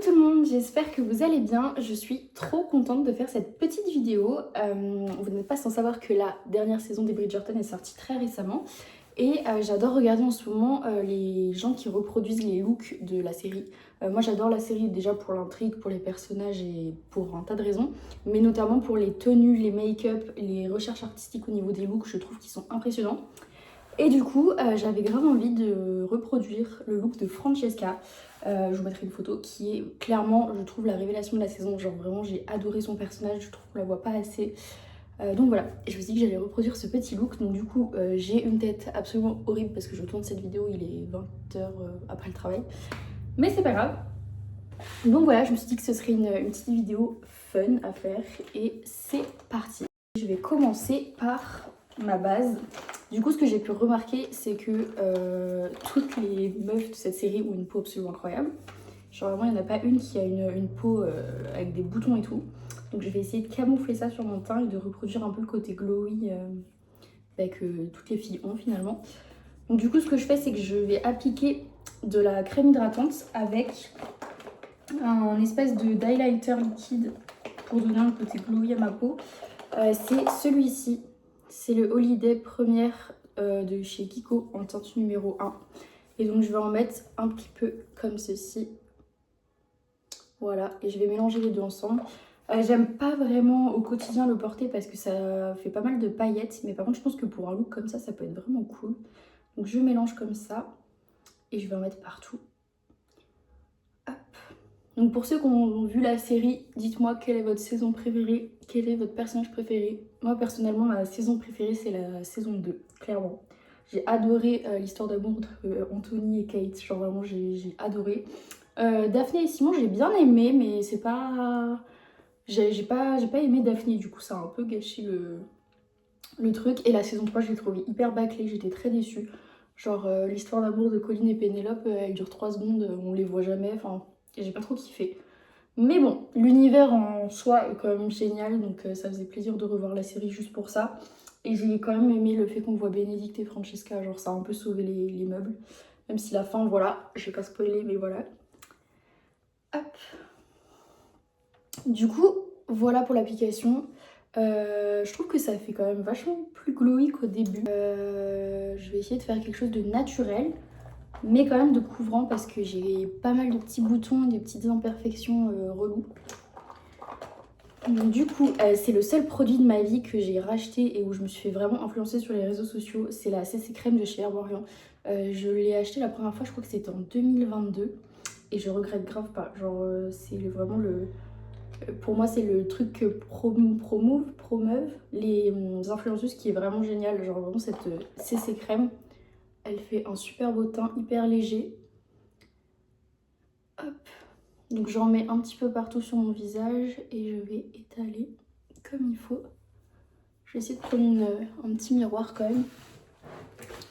tout le monde, j'espère que vous allez bien. Je suis trop contente de faire cette petite vidéo. Vous n'êtes pas sans savoir que la dernière saison des Bridgerton est sortie très récemment. Et j'adore regarder en ce moment les gens qui reproduisent les looks de la série. Moi j'adore la série déjà pour l'intrigue, pour les personnages et pour un tas de raisons. Mais notamment pour les tenues, les make-up, les recherches artistiques au niveau des looks, je trouve qu'ils sont impressionnants. Et du coup, j'avais grave envie de reproduire le look de Francesca. Je vous mettrai une photo qui est clairement, je trouve, la révélation de la saison. Genre vraiment, j'ai adoré son personnage, je trouve qu'on la voit pas assez. Donc voilà, et je me suis dit que j'allais reproduire ce petit look. Donc du coup, j'ai une tête absolument horrible parce que je tourne cette vidéo, il est 20h après le travail. Mais c'est pas grave. Donc voilà, je me suis dit que ce serait une petite vidéo fun à faire. Et c'est parti. Je vais commencer par ma base. Du coup, ce que j'ai pu remarquer, c'est que toutes les meufs de cette série ont une peau absolument incroyable. Genre vraiment, il n'y en a pas une qui a une peau avec des boutons et tout. Donc je vais essayer de camoufler ça sur mon teint et de reproduire un peu le côté glowy que toutes les filles ont finalement. Donc du coup, ce que je fais, c'est que je vais appliquer de la crème hydratante avec un espèce de d'highlighter liquide pour donner un côté glowy à ma peau. C'est celui-ci. C'est le Holiday Première de chez Kiko en teinte numéro 1. Et donc je vais en mettre un petit peu comme ceci. Voilà, et je vais mélanger les deux ensemble. J'aime pas vraiment au quotidien le porter parce que ça fait pas mal de paillettes. Mais par contre, je pense que pour un look comme ça peut être vraiment cool. Donc je mélange comme ça. Et je vais en mettre partout. Hop. Donc pour ceux qui ont vu la série, dites-moi quelle est votre saison préférée, quel est votre personnage préféré. Moi personnellement, ma saison préférée c'est la saison 2, clairement. J'ai adoré l'histoire d'amour entre Anthony et Kate, genre vraiment j'ai adoré. Daphné et Simon j'ai bien aimé, mais c'est pas... J'ai pas aimé Daphné, du coup ça a un peu gâché le truc. Et la saison 3 je l'ai trouvée hyper bâclée, j'étais très déçue. Genre l'histoire d'amour de Colin et Pénélope, elle dure 3 secondes, on les voit jamais, enfin j'ai pas trop kiffé. Mais bon, l'univers en soi est quand même génial, donc ça faisait plaisir de revoir la série juste pour ça. Et j'ai quand même aimé le fait qu'on voit Bénédicte et Francesca, genre ça a un peu sauvé les meubles. Même si la fin, voilà, je vais pas spoiler, mais voilà. Hop. Du coup, voilà pour l'application. Je trouve que ça fait quand même vachement plus glowy qu'au début. Je vais essayer de faire quelque chose de naturel, mais quand même de couvrant parce que j'ai pas mal de petits boutons, des petites imperfections reloues. Donc, du coup, c'est le seul produit de ma vie que j'ai racheté et où je me suis fait vraiment influencer sur les réseaux sociaux. C'est la CC Crème de chez Herborian. Je l'ai acheté la première fois, je crois que c'était en 2022. Et je regrette grave pas. Genre, c'est vraiment le... Pour moi, c'est le truc que promeuvent les influenceuses qui est vraiment génial. Genre, vraiment, cette CC Crème, elle fait un super beau teint, hyper léger. Hop. Donc j'en mets un petit peu partout sur mon visage et je vais étaler comme il faut. Je vais essayer de prendre un petit miroir quand même.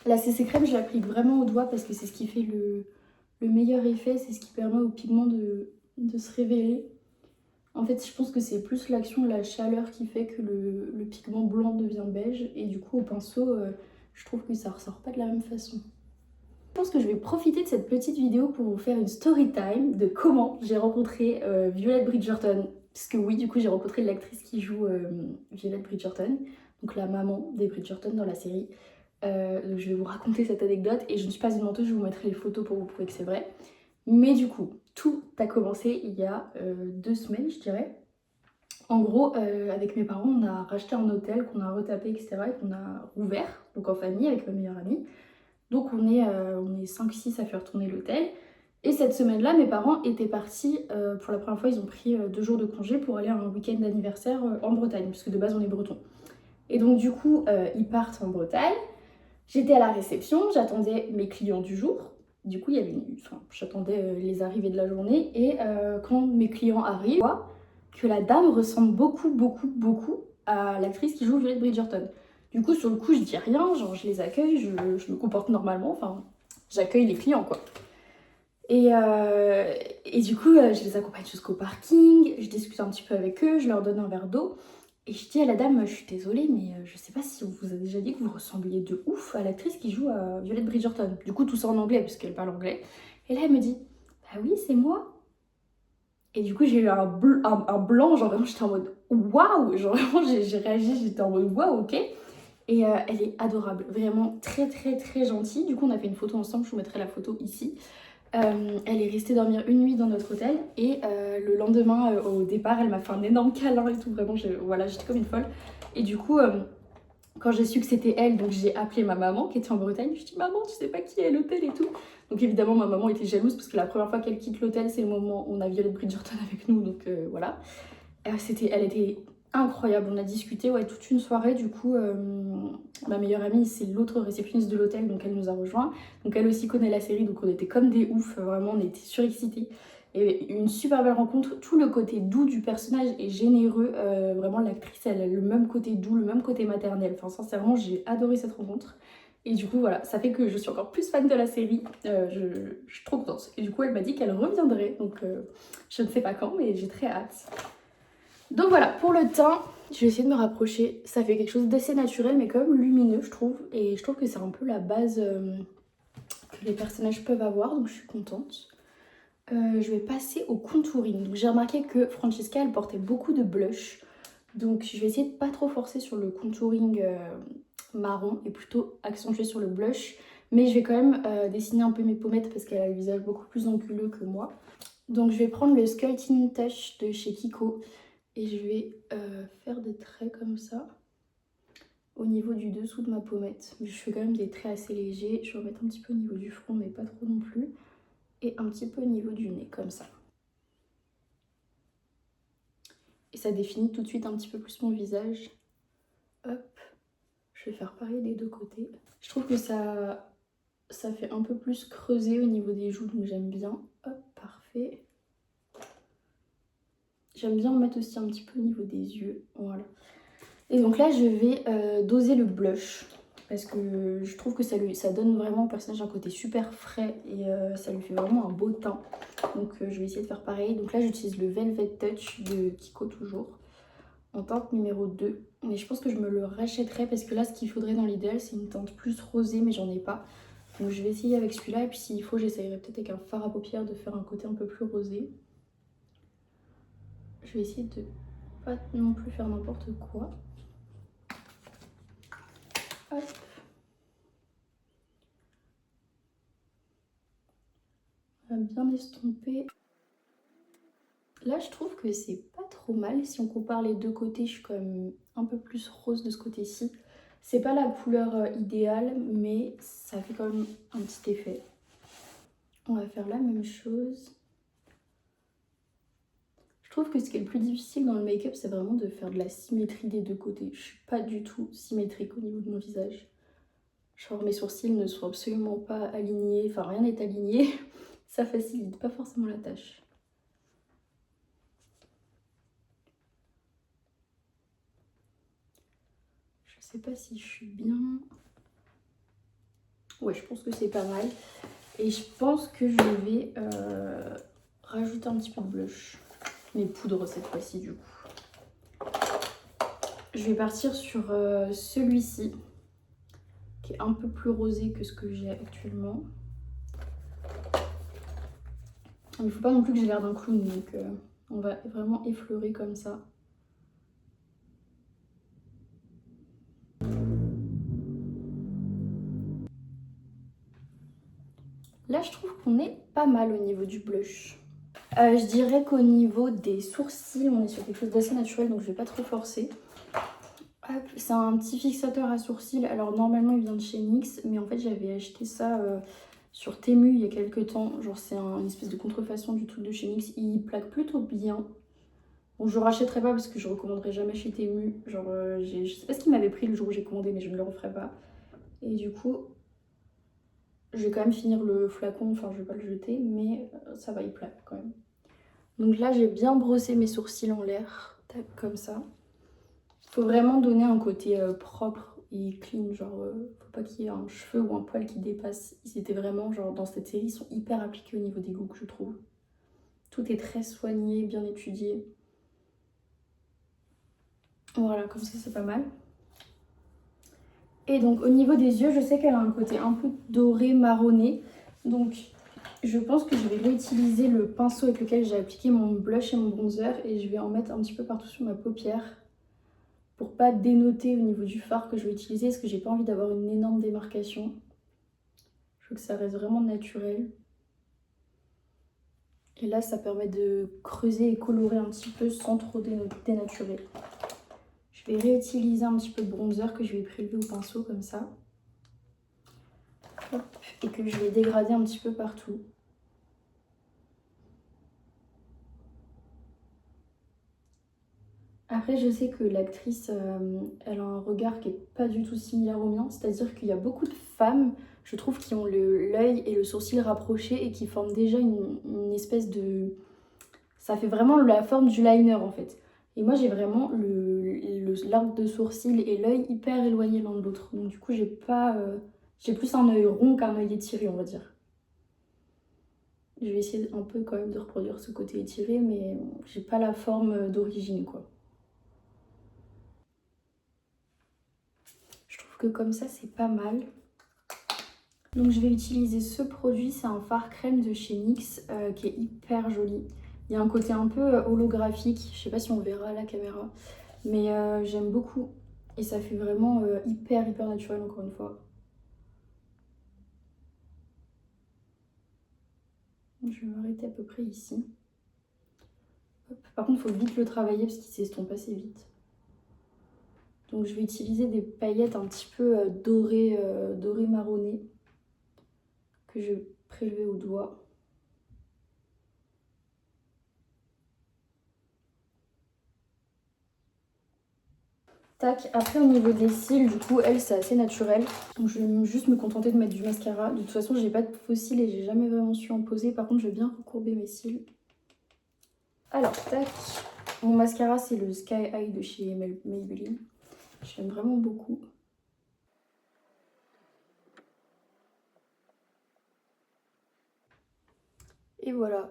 La CC crème, je l'applique vraiment au doigt parce que c'est ce qui fait le meilleur effet. C'est ce qui permet au pigment de se révéler. En fait, je pense que c'est plus l'action de la chaleur qui fait que le pigment blanc devient beige. Et du coup, au pinceau, je trouve que ça ressort pas de la même façon. Je pense que je vais profiter de cette petite vidéo pour vous faire une story time de comment j'ai rencontré Violette Bridgerton. Parce que oui, du coup, j'ai rencontré l'actrice qui joue Violette Bridgerton, donc la maman des Bridgerton dans la série. Donc je vais vous raconter cette anecdote et je ne suis pas une menteuse, je vous mettrai les photos pour vous prouver que c'est vrai. Mais du coup, tout a commencé il y a 2 semaines, je dirais. En gros, avec mes parents, on a racheté un hôtel qu'on a retapé, etc. et qu'on a rouvert, donc en famille avec ma meilleure amie. Donc on est 5-6 à faire tourner l'hôtel. Et cette semaine-là, mes parents étaient partis, pour la première fois, ils ont pris 2 jours de congé pour aller à un week-end d'anniversaire en Bretagne, puisque de base on est bretons. Et donc du coup, ils partent en Bretagne. J'étais à la réception, j'attendais mes clients du jour. Du coup, j'attendais les arrivées de la journée. Et quand mes clients arrivent, je vois que la dame ressemble beaucoup à l'actrice qui joue Violette Bridgerton. Du coup, sur le coup, je dis rien, genre je les accueille, je me comporte normalement, enfin, j'accueille les clients, quoi. Et du coup, je les accompagne jusqu'au parking, je discute un petit peu avec eux, je leur donne un verre d'eau. Et je dis à la dame, je suis désolée, mais je sais pas si on vous a déjà dit que vous ressembliez de ouf à l'actrice qui joue à Violette Bridgerton. Du coup, tout ça en anglais, puisqu'elle parle anglais. Et là, elle me dit, bah oui, c'est moi. Et du coup j'ai eu un blanc, genre vraiment j'étais en mode waouh, genre vraiment j'ai réagi, j'étais en mode waouh, ok. Et elle est adorable, vraiment très très très gentille. Du coup on a fait une photo ensemble, je vous mettrai la photo ici. Elle est restée dormir une nuit dans notre hôtel et le lendemain au départ elle m'a fait un énorme câlin et tout, vraiment voilà, j'étais comme une folle. Et du coup quand j'ai su que c'était elle, donc j'ai appelé ma maman qui était en Bretagne. Je dis maman, tu sais pas qui est à l'hôtel et tout. Donc évidemment ma maman était jalouse parce que la première fois qu'elle quitte l'hôtel c'est le moment où on a Violette Bridgerton avec nous, donc voilà. Elle était incroyable, on a discuté ouais, toute une soirée. Du coup ma meilleure amie c'est l'autre réceptionniste de l'hôtel, donc elle nous a rejoint. Donc elle aussi connaît la série, donc on était comme des oufs, vraiment on était surexcités. Et une super belle rencontre, tout le côté doux du personnage est généreux, vraiment l'actrice elle a le même côté doux, le même côté maternel, enfin sincèrement j'ai adoré cette rencontre. Et du coup voilà, ça fait que je suis encore plus fan de la série, je suis trop contente. Et du coup elle m'a dit qu'elle reviendrait, donc je ne sais pas quand mais j'ai très hâte. Donc voilà, pour le teint, je vais essayer de me rapprocher. Ça fait quelque chose d'assez naturel, mais quand même lumineux, je trouve. Et je trouve que c'est un peu la base que les personnages peuvent avoir, donc je suis contente. Je vais passer au contouring. Donc j'ai remarqué que Francesca, elle portait beaucoup de blush. Donc je vais essayer de pas trop forcer sur le contouring marron et plutôt accentuer sur le blush. Mais je vais quand même dessiner un peu mes pommettes parce qu'elle a le visage beaucoup plus anguleux que moi. Donc je vais prendre le Sculpting Touch de chez Kiko. Et je vais faire des traits comme ça au niveau du dessous de ma pommette. Je fais quand même des traits assez légers. Je vais remettre un petit peu au niveau du front, mais pas trop non plus. Et un petit peu au niveau du nez, comme ça. Et ça définit tout de suite un petit peu plus mon visage. Hop. Je vais faire pareil des deux côtés. Je trouve que ça fait un peu plus creuser au niveau des joues, donc j'aime bien. Hop, parfait. J'aime bien en mettre aussi un petit peu au niveau des yeux. Voilà. Et donc là, je vais doser le blush parce que je trouve que ça donne vraiment au personnage un côté super frais et ça lui fait vraiment un beau teint. Donc je vais essayer de faire pareil. Donc là, j'utilise le Velvet Touch de Kiko toujours en teinte numéro 2. Mais je pense que je me le rachèterai parce que là, ce qu'il faudrait dans l'idéal, c'est une teinte plus rosée, mais j'en ai pas. Donc je vais essayer avec celui-là et puis s'il faut, j'essayerai peut-être avec un fard à paupières de faire un côté un peu plus rosé. Je vais essayer de pas non plus faire n'importe quoi. Hop. On va bien estomper. Là, je trouve que c'est pas trop mal. Si on compare les deux côtés, je suis quand même un peu plus rose de ce côté-ci. C'est pas la couleur idéale, mais ça fait quand même un petit effet. On va faire la même chose. Je trouve que ce qui est le plus difficile dans le make-up, c'est vraiment de faire de la symétrie des deux côtés. Je suis pas du tout symétrique au niveau de mon visage. Genre mes sourcils ne sont absolument pas alignés, enfin rien n'est aligné. Ça facilite pas forcément la tâche. Je sais pas si je suis bien. Ouais, je pense que c'est pas mal. Et je pense que je vais rajouter un petit peu de blush. Mes poudres cette fois-ci du coup. Je vais partir sur celui-ci, qui est un peu plus rosé que ce que j'ai actuellement. Il ne faut pas non plus que j'ai l'air d'un clown, donc on va vraiment effleurer comme ça. Là, je trouve qu'on est pas mal au niveau du blush. Je dirais qu'au niveau des sourcils, on est sur quelque chose d'assez naturel, donc je vais pas trop forcer. C'est un petit fixateur à sourcils. Alors normalement, il vient de chez NYX, mais en fait, j'avais acheté ça sur Temu il y a quelques temps. Genre, c'est une espèce de contrefaçon du truc de chez NYX. Il plaque plutôt bien. Bon, je ne rachèterai pas parce que je recommanderai jamais chez Temu. Genre, je sais pas ce qu'il m'avait pris le jour où j'ai commandé, mais je ne le referai pas. Et du coup, je vais quand même finir le flacon. Enfin, je vais pas le jeter, mais ça va, il plaque quand même. Donc là, j'ai bien brossé mes sourcils en l'air. Tac, comme ça. Faut vraiment donner un côté propre et clean, genre faut pas qu'il y ait un cheveu ou un poil qui dépasse. Ils étaient vraiment, genre dans cette série, ils sont hyper appliqués au niveau des looks, je trouve. Tout est très soigné, bien étudié. Voilà, comme ça c'est pas mal. Et donc au niveau des yeux, je sais qu'elle a un côté un peu doré, marronné. Donc Je pense que je vais réutiliser le pinceau avec lequel j'ai appliqué mon blush et mon bronzer et je vais en mettre un petit peu partout sur ma paupière pour pas dénoter au niveau du fard que je vais utiliser parce que j'ai pas envie d'avoir une énorme démarcation. Je veux que ça reste vraiment naturel. Et là, ça permet de creuser et colorer un petit peu sans trop dénaturer. Je vais réutiliser un petit peu de bronzer que je vais prélever au pinceau comme ça. Hop, et que je vais dégrader un petit peu partout. Après, je sais que l'actrice, elle a un regard qui n'est pas du tout similaire au mien. C'est-à-dire qu'il y a beaucoup de femmes, je trouve, qui ont l'œil et le sourcil rapprochés et qui forment déjà une espèce de... Ça fait vraiment la forme du liner, en fait. Et moi, j'ai vraiment l'arc de sourcil et l'œil hyper éloignés l'un de l'autre. Donc du coup, j'ai pas... j'ai plus un œil rond qu'un œil étiré, on va dire. Je vais essayer un peu quand même de reproduire ce côté étiré, mais j'ai pas la forme d'origine, quoi. Je trouve que comme ça, c'est pas mal. Donc je vais utiliser ce produit, c'est un fard crème de chez NYX qui est hyper joli. Il y a un côté un peu holographique, je sais pas si on verra à la caméra, mais j'aime beaucoup. Et ça fait vraiment hyper naturel encore une fois. Je vais m'arrêter à peu près ici. Hop. Par contre, il faut vite le travailler parce qu'il s'estompe assez vite. Donc je vais utiliser des paillettes un petit peu dorées marronnées que je vais prélever au doigt. Tac, après au niveau des cils, du coup, elle c'est assez naturel. Donc je vais juste me contenter de mettre du mascara. De toute façon, j'ai pas de faux cils et j'ai jamais vraiment su en poser. Par contre, je vais bien recourber mes cils. Alors, tac. Mon mascara, c'est le Sky High de chez Maybelline. J'aime vraiment beaucoup. Et voilà.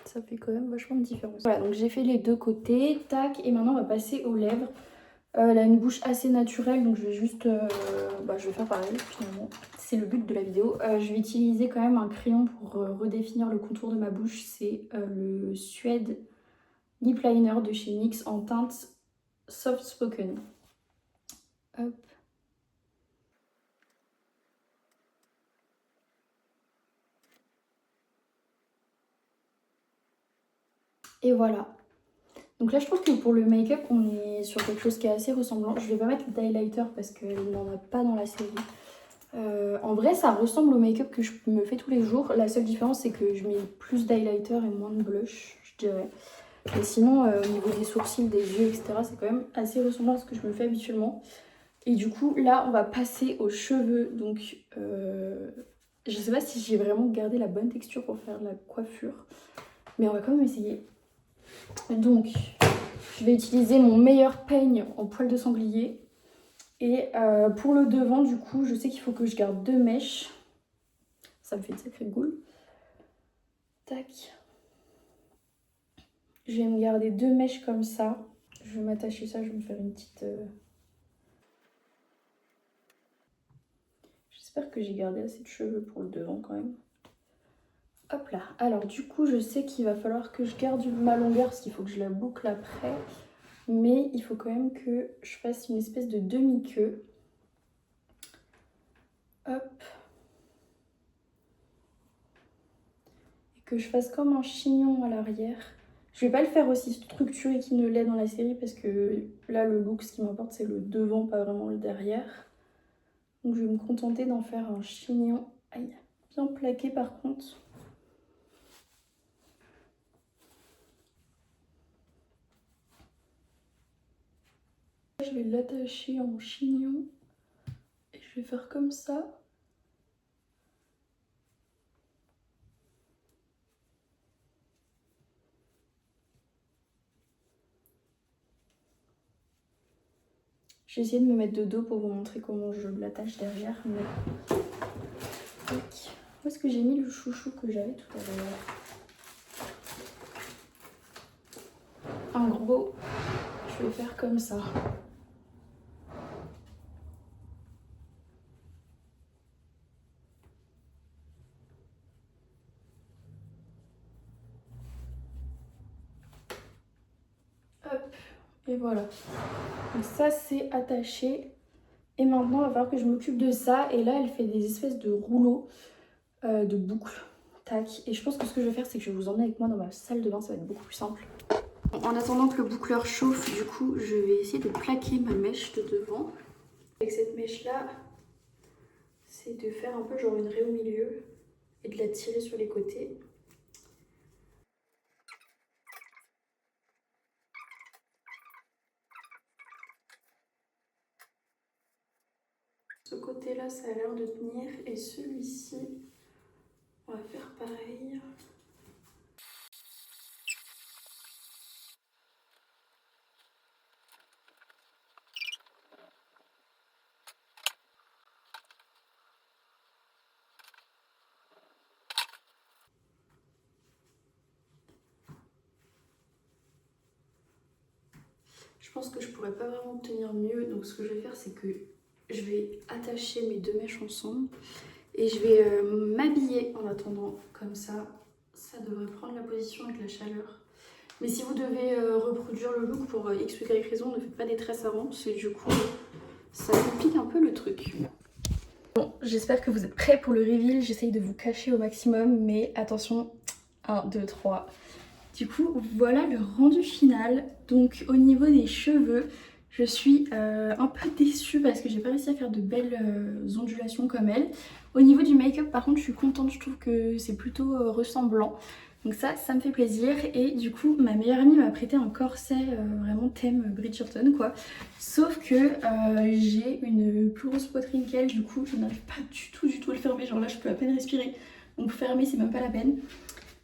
Ça fait quand même vachement de différence. Voilà, donc j'ai fait les deux côtés. Tac, et maintenant on va passer aux lèvres. Elle a une bouche assez naturelle, donc je vais juste... je vais faire pareil finalement. C'est le but de la vidéo. Je vais utiliser quand même un crayon pour redéfinir le contour de ma bouche. C'est le Suède Lip Liner de chez NYX en teinte Soft Spoken. Hop. Et voilà. Donc là, je trouve que pour le make-up, on est sur quelque chose qui est assez ressemblant. Je vais pas mettre d'highlighter parce qu'elle n'en a pas dans la série. En vrai, ça ressemble au make-up que je me fais tous les jours. La seule différence, c'est que je mets plus d'highlighter et moins de blush, je dirais. Mais sinon, au niveau des sourcils, des yeux, etc., c'est quand même assez ressemblant à ce que je me fais habituellement. Et du coup, là, on va passer aux cheveux. Donc, je sais pas si j'ai vraiment gardé la bonne texture pour faire la coiffure. Mais on va quand même essayer. Donc, je vais utiliser mon meilleur peigne en poil de sanglier. Et pour le devant, du coup, je sais qu'il faut que je garde 2 mèches. Ça me fait une sacrée boule. Tac. Je vais me garder 2 mèches comme ça. Je vais m'attacher ça, je vais me faire une petite... J'espère que j'ai gardé assez de cheveux pour le devant quand même. Hop là. Alors du coup, je sais qu'il va falloir que je garde ma longueur parce qu'il faut que je la boucle après. Mais il faut quand même que je fasse une espèce de demi-queue. Hop. Et que je fasse comme un chignon à l'arrière. Je vais pas le faire aussi structuré qu'il ne l'est dans la série parce que là, le look, ce qui m'importe, c'est le devant, pas vraiment le derrière. Donc je vais me contenter d'en faire un chignon. Aïe, bien plaqué par contre. Je vais l'attacher en chignon et je vais faire comme ça. J'ai essayé de me mettre de dos pour vous montrer comment je l'attache derrière. Mais... Où est-ce que j'ai mis le chouchou que j'avais tout à l'heure? En gros, je vais faire comme ça. Et voilà. Donc ça c'est attaché. Et maintenant il va falloir que je m'occupe de ça. Et là elle fait des espèces de rouleaux de boucles. Tac. Et je pense que ce que je vais faire c'est que je vais vous emmener avec moi dans ma salle de bain, ça va être beaucoup plus simple. En attendant que le boucleur chauffe, du coup je vais essayer de plaquer ma mèche de devant. Avec cette mèche là, c'est de faire un peu genre une raie au milieu et de la tirer sur les côtés. Ce côté là ça a l'air de tenir et celui-ci on va faire pareil. Je pense que je pourrais pas vraiment tenir mieux, donc ce que je vais faire c'est que je vais attacher mes deux mèches ensemble et je vais m'habiller en attendant comme ça. Ça devrait prendre la position avec la chaleur. Mais si vous devez reproduire le look pour x ou y raison, ne faites pas des tresses avant parce que du coup ça complique un peu le truc. Bon, j'espère que vous êtes prêts pour le reveal. J'essaye de vous cacher au maximum, mais attention, 1, 2, 3... Du coup, voilà le rendu final. Donc au niveau des cheveux, je suis un peu déçue parce que j'ai pas réussi à faire de belles ondulations comme elle. Au niveau du make-up, par contre, je suis contente. Je trouve que c'est plutôt ressemblant. Donc ça me fait plaisir. Et du coup, ma meilleure amie m'a prêté un corset vraiment thème Bridgerton, quoi. Sauf que j'ai une plus grosse poitrine qu'elle. Du coup, je n'arrive pas du tout à le fermer. Genre là, je peux à peine respirer. Donc fermer, c'est même pas la peine.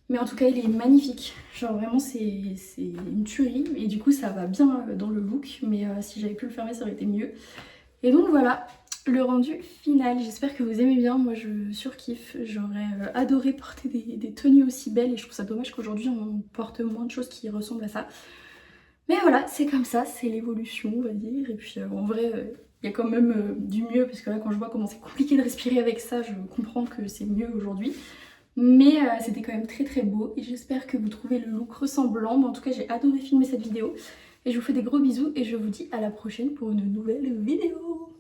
Mais en tout cas il est magnifique, genre vraiment c'est une tuerie et du coup ça va bien dans le look, mais si j'avais pu le fermer ça aurait été mieux. Et donc voilà le rendu final, j'espère que vous aimez bien, moi je surkiffe, j'aurais adoré porter des tenues aussi belles et je trouve ça dommage qu'aujourd'hui on porte moins de choses qui ressemblent à ça. Mais voilà, c'est comme ça, c'est l'évolution on va dire, et puis en vrai il y a quand même du mieux parce que là quand je vois comment c'est compliqué de respirer avec ça, je comprends que c'est mieux aujourd'hui. Mais c'était quand même très beau et j'espère que vous trouvez le look ressemblant. Mais en tout cas j'ai adoré filmer cette vidéo et je vous fais des gros bisous et je vous dis à la prochaine pour une nouvelle vidéo.